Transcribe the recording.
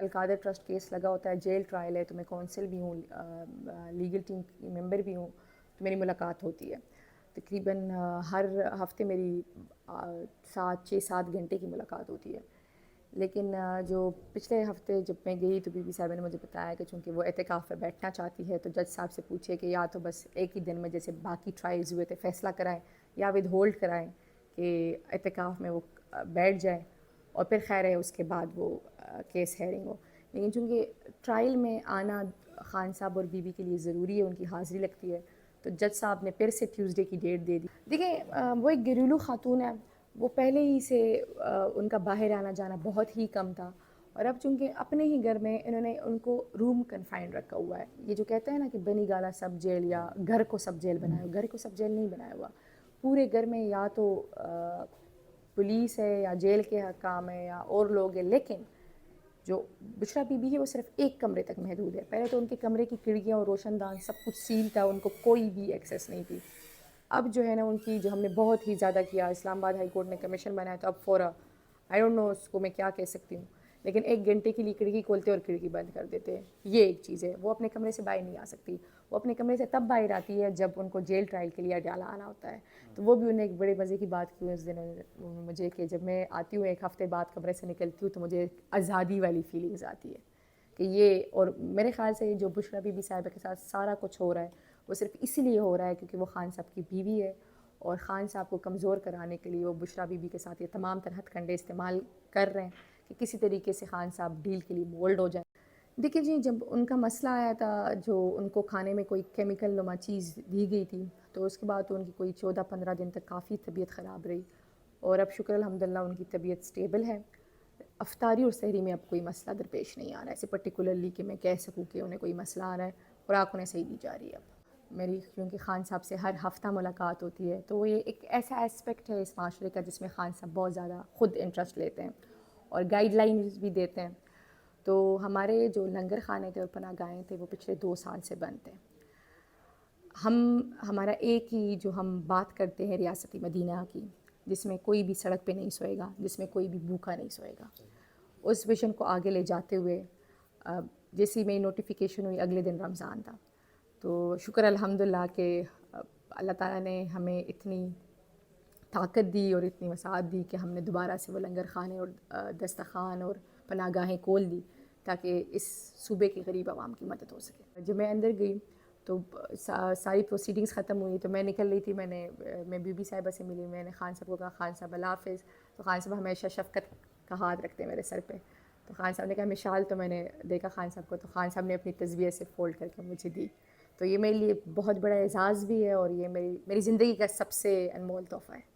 القادر trust case لگا ہوتا ہے، جیل ٹرائل ہے، تو میں کونسل بھی ہوں، لیگل ٹیم کی ممبر بھی ہوں، تو میری ملاقات ہوتی ہے تقریباً ہر ہفتے میری 6-7 گھنٹے کی ملاقات ہوتی ہے. لیکن جو پچھلے ہفتے جب میں گئی تو بی بی صاحبہ نے مجھے بتایا کہ چونکہ وہ اعتکاف میں بیٹھنا چاہتی ہے تو جج صاحب سے پوچھے کہ یا تو بس ایک ہی دن میں جیسے باقی ٹرائلز ہوئے تھے فیصلہ کرائیں یا ود ہولڈ کرائیں کہ اعتکاف میں وہ بیٹھ جائے اور پھر خیر ہے اس کے بعد وہ کیس ہیئرنگ ہو. لیکن چونکہ ٹرائل میں آنا خان صاحب اور بی بی کے لیے ضروری ہے، ان کی حاضری لگتی ہے، تو جج صاحب نے پھر سے ٹیوزڈے کی ڈیٹ دے دی. دیکھیں وہ ایک گھریلو خاتون ہے، وہ پہلے ہی سے ان کا باہر آنا جانا بہت ہی کم تھا، اور اب چونکہ اپنے ہی گھر میں انہوں نے ان کو روم کنفائنڈ رکھا ہوا ہے. یہ جو کہتے ہیں نا کہ بنی گالا سب جیل یا گھر کو سب جیل بنایا ہوا، گھر کو سب جیل نہیں بنایا ہوا. پورے گھر میں یا تو پولیس ہے یا جیل کے حکام ہے یا اور لوگ ہیں، لیکن جو بشرا بی بی ہے وہ صرف ایک کمرے تک محدود ہے. پہلے تو ان کے کمرے کی کھڑکیاں اور روشن دان سب کچھ سیل تھا، ان کو کوئی بھی ایکسیس نہیں تھی. اب جو ہے نا ان کی جو ہم نے بہت ہی زیادہ کیا، اسلام آباد ہائی کورٹ نے کمیشن بنایا تو اب فورا آئی ڈونٹ نو اس کو میں کیا کہہ سکتی ہوں، لیکن 1 گھنٹے کے لیے کھڑکی کھولتے اور کھڑکی بند کر دیتے ہیں. یہ ایک چیز ہے، وہ اپنے کمرے سے باہر نہیں آ سکتی. وہ اپنے کمرے سے تب باہر آتی ہے جب ان کو جیل ٹرائل کے لیے اڈیالہ آنا ہوتا ہے. تو وہ بھی انہیں ایک بڑے مزے کی بات کی اس دن مجھے کہ جب میں آتی ہوں 1 ہفتے بعد کمرے سے نکلتی ہوں تو مجھے آزادی والی فیلنگز آتی ہے کہ یہ. اور میرے خیال سے جو بشرا بی بی صاحبہ کے ساتھ سارا کچھ ہو رہا ہے وہ صرف اسی لیے ہو رہا ہے کیونکہ وہ خان صاحب کی بیوی ہے، اور خان صاحب کو کمزور کرانے کے لیے وہ بشرا بی بی کے ساتھ یہ تمام طرح ہتھ کنڈے استعمال کر رہے ہیں کہ کسی طریقے سے خان صاحب ڈیل کے لیے مولڈ ہو جائیں. دیکھیں جی، جب ان کا مسئلہ آیا تھا جو ان کو کھانے میں کوئی کیمیکل نما چیز دی گئی تھی تو اس کے بعد تو ان کی کوئی 14-15 دن تک کافی طبیعت خراب رہی، اور اب شکر الحمدللہ ان کی طبیعت سٹیبل ہے. افطاری اور سحری میں اب کوئی مسئلہ درپیش نہیں آ رہا ہے ایسے پرٹیکولرلی کہ میں کہہ سکوں کہ انہیں کوئی مسئلہ آ رہا ہے. خوراک انہیں صحیح دی جا رہی ہے. اب میری کیونکہ خان صاحب سے ہر ہفتہ ملاقات ہوتی ہے تو یہ ایک ایسا اسپیکٹ ہے اس معاشرے کا جس میں خان صاحب بہت زیادہ خود انٹرسٹ لیتے ہیں اور گائیڈ لائنز بھی دیتے ہیں. تو ہمارے جو لنگر خانے تھے اور پناہ گاہیں تھے وہ پچھلے 2 سال سے بند تھے. ہمارا ایک ہی جو ہم بات کرتے ہیں ریاستی مدینہ کی، جس میں کوئی بھی سڑک پہ نہیں سوئے گا، جس میں کوئی بھی بھوکا نہیں سوئے گا، اس ویژن کو آگے لے جاتے ہوئے جیسی میں نوٹیفیکیشن ہوئی اگلے دن رمضان تھا. تو شکر الحمدللہ کہ اللہ تعالیٰ نے ہمیں اتنی طاقت دی اور اتنی وسعت دی کہ ہم نے دوبارہ سے وہ لنگر خانے اور دسترخوان اور پناہ گاہیں کھول دی تاکہ اس صوبے کے غریب عوام کی مدد ہو سکے. جب میں اندر گئی تو ساری پروسیڈنگز ختم ہوئی تو میں نکل رہی تھی، میں بی بی صاحبہ سے ملی، میں نے خان صاحب کو کہا خان صاحب اللہ حافظ. تو خان صاحب ہمیشہ شفقت کا ہاتھ رکھتے ہیں میرے سر پہ، تو خان صاحب نے کہا مشال، تو میں نے دیکھا خان صاحب کو تو خان صاحب نے اپنی تصویر سے فولڈ کر کے مجھے دی. تو یہ میرے لیے بہت بڑا اعزاز بھی ہے اور یہ میری زندگی کا سب سے انمول تحفہ ہے.